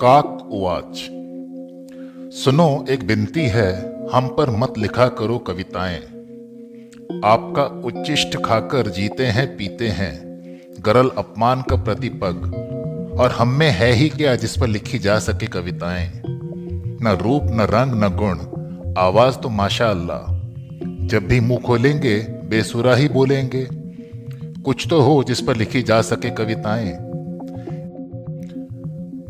काक उवाच। सुनो एक विनती है, हम पर मत लिखा करो कविताएं। आपका उच्चिष्ट खाकर जीते हैं पीते हैं, गरल अपमान का प्रतिपग। और हम में है ही क्या जिस पर लिखी जा सके कविताएं। न रूप न रंग न गुण, आवाज तो माशा अल्लाह। जब भी मुंह खोलेंगे बेसुरा ही बोलेंगे। कुछ तो हो जिस पर लिखी जा सके कविताएं।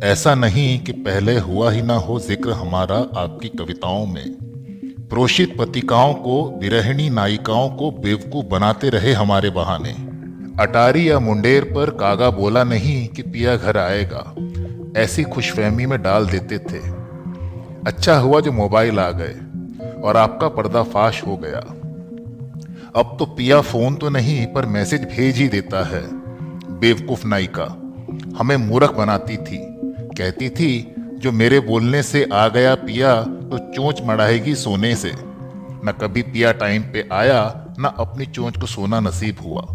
ऐसा नहीं कि पहले हुआ ही ना हो जिक्र हमारा आपकी कविताओं में। प्रोषित पतिकाओं को, विरहिणी नायिकाओं को बेवकूफ बनाते रहे हमारे बहाने। अटारी या मुंडेर पर कागा बोला नहीं कि पिया घर आएगा, ऐसी खुशफहमी में डाल देते थे। अच्छा हुआ जो मोबाइल आ गए और आपका पर्दाफाश हो गया। अब तो पिया फोन तो नहीं पर मैसेज भेज ही देता है। बेवकूफ नायिका हमें मूर्ख बनाती थी, कहती थी जो मेरे बोलने से आ गया पिया तो चोंच मढ़ाएगी सोने से। न कभी पिया टाइम पे आया, न अपनी चोंच को सोना नसीब हुआ।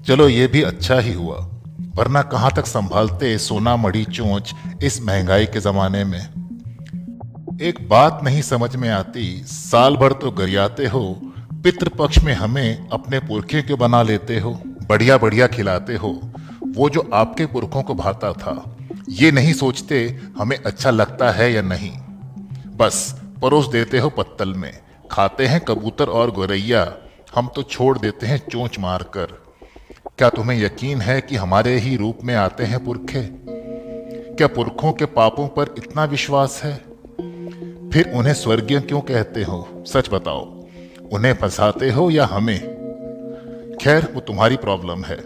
चलो ये भी अच्छा ही हुआ, वरना कहाँ तक संभालते सोना मढ़ी चोंच इस महंगाई के जमाने में। एक बात नहीं समझ में आती, साल भर तो गरियाते हो, पितृपक्ष में हमें अपने पुरखे क्यों बना लेते हो। बढ़िया बढ़िया खिलाते हो, वो जो आपके पुरखों को भाता था। ये नहीं सोचते हमें अच्छा लगता है या नहीं, बस परोस देते हो पत्तल में। खाते हैं कबूतर और गोरैया, हम तो छोड़ देते हैं चोंच मारकर। क्या तुम्हें यकीन है कि हमारे ही रूप में आते हैं पुरखे? क्या पुरखों के पापों पर इतना विश्वास है? फिर उन्हें स्वर्गीय क्यों कहते हो? सच बताओ, उन्हें फंसाते हो या हमें? खैर वो तुम्हारी प्रॉब्लम है,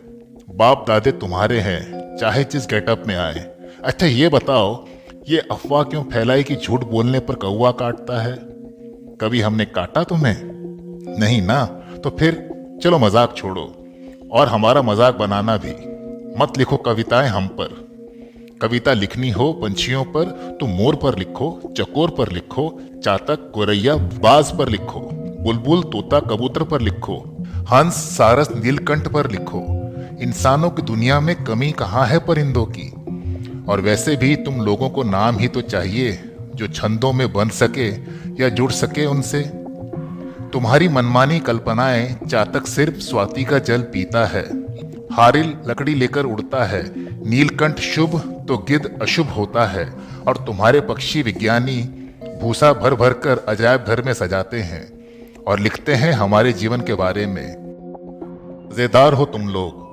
बाप दादे तुम्हारे हैं, चाहे जिस गेटअप में आए। अच्छा ये बताओ, ये अफवाह क्यों फैलाई कि झूठ बोलने पर कौवा काटता है? कभी हमने काटा तुम्हें? नहीं ना, तो फिर चलो मजाक छोड़ो और हमारा मजाक बनाना भी। मत लिखो कविताएं हम पर। कविता लिखनी हो पंछियों पर तो मोर पर लिखो, चकोर पर लिखो, चातक गोरैया बाज पर लिखो, बुलबुल तोता कबूतर पर लिखो, हंस सारस नीलकंठ पर लिखो। इंसानों की दुनिया में कमी कहाँ है परिंदों की? और वैसे भी तुम लोगों को नाम ही तो चाहिए जो छंदों में बन सके या जुड़ सके उनसे। तुम्हारी मनमानी कल्पनाएं, चातक सिर्फ स्वाति का जल पीता है, हारिल लकड़ी लेकर उड़ता है, नीलकंठ शुभ तो गिद्ध अशुभ होता है, और तुम्हारे पक्षी विज्ञानी भूसा भर भर कर अजायब घर में सजाते हैं और लिखते हैं हमारे जीवन के बारे में। मजेदार हो तुम लोग,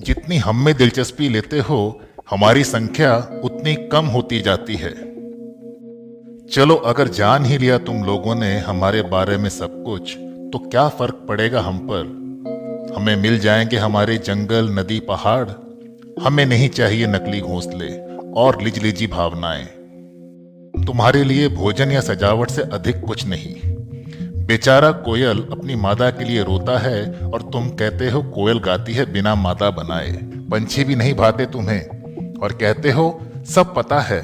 जितनी हम में दिलचस्पी लेते हो हमारी संख्या उतनी कम होती जाती है। चलो अगर जान ही लिया तुम लोगों ने हमारे बारे में सब कुछ, तो क्या फर्क पड़ेगा हम पर? हमें मिल जाएंगे हमारे जंगल नदी पहाड़। हमें नहीं चाहिए नकली घोंसले और लिजलिजी भावनाएं। तुम्हारे लिए भोजन या सजावट से अधिक कुछ नहीं। बेचारा कोयल अपनी मादा के लिए रोता है और तुम कहते हो कोयल गाती है बिना मादा बनाए। पंछी भी नहीं भाते तुम्हें और कहते हो सब पता है।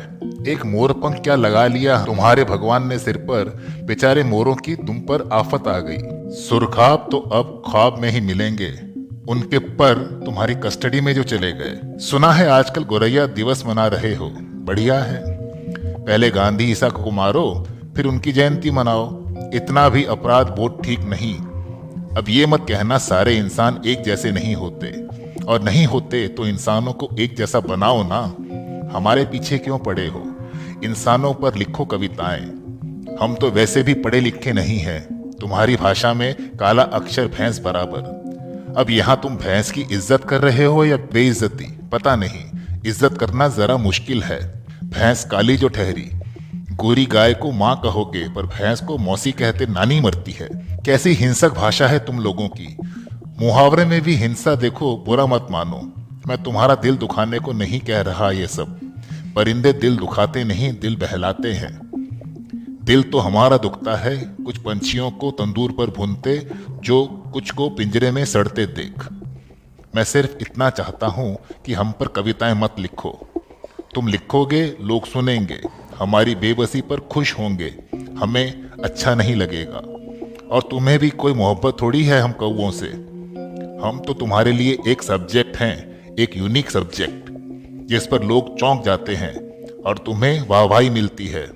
एक मोर पंख क्या लगा लिया तुम्हारे भगवान ने सिर पर, बेचारे मोरों की तुम पर आफत आ गई। सुरखाब तो अब ख्वाब में ही मिलेंगे, उनके पर तुम्हारी कस्टडी में जो चले गए। सुना है आजकल गोरैया दिवस मना रहे हो, बढ़िया है। पहले गांधी ईसा को मारो, फिर उनकी जयंती मनाओ। इतना भी अपराध बोध ठीक नहीं। अब ये मत कहना सारे इंसान एक जैसे नहीं होते, और नहीं होते तो इंसानों को एक जैसा बनाओ ना। हमारे पीछे क्यों पड़े हो? इंसानों पर लिखो कविताएं। हम तो वैसे भी पढ़े लिखे नहीं हैं, तुम्हारी भाषा में काला अक्षर भैंस बराबर। अब यहाँ तुम भैंस की इज्जत कर रहे हो या बेइज्जती, पता नहीं। इज्जत करना जरा मुश्किल है। भैंस काली जो ठहरी। गोरी गाय को माँ कहोगे पर भैंस को मौसी कहते नानी मरती है। कैसी हिंसक भाषा है तुम लोगों की। मुहावरे में भी हिंसा देखो, बुरा मत मानो। मैं तुम्हारा दिल दुखाने को नहीं कह रहा ये सब। परिंदे दिल दुखाते नहीं, दिल बहलाते हैं। दिल तो हमारा दुखता है कुछ पंछियों को तंदूर पर भूनते, जो कुछ को पिंजरे में सड़ते देख। मैं सिर्फ इतना चाहता हूँ कि हम पर कविताएं मत लिखो। तुम लिखोगे, लोग सुनेंगे, हमारी बेबसी पर खुश होंगे, हमें अच्छा नहीं लगेगा। और तुम्हें भी कोई मोहब्बत थोड़ी है हम कौवों से। हम तो तुम्हारे लिए एक सब्जेक्ट हैं, एक यूनिक सब्जेक्ट जिस पर लोग चौंक जाते हैं और तुम्हें वाहवाही मिलती है।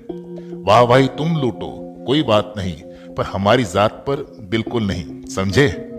वाहवाही तुम लूटो, कोई बात नहीं, पर हमारी जात पर बिल्कुल नहीं, समझे?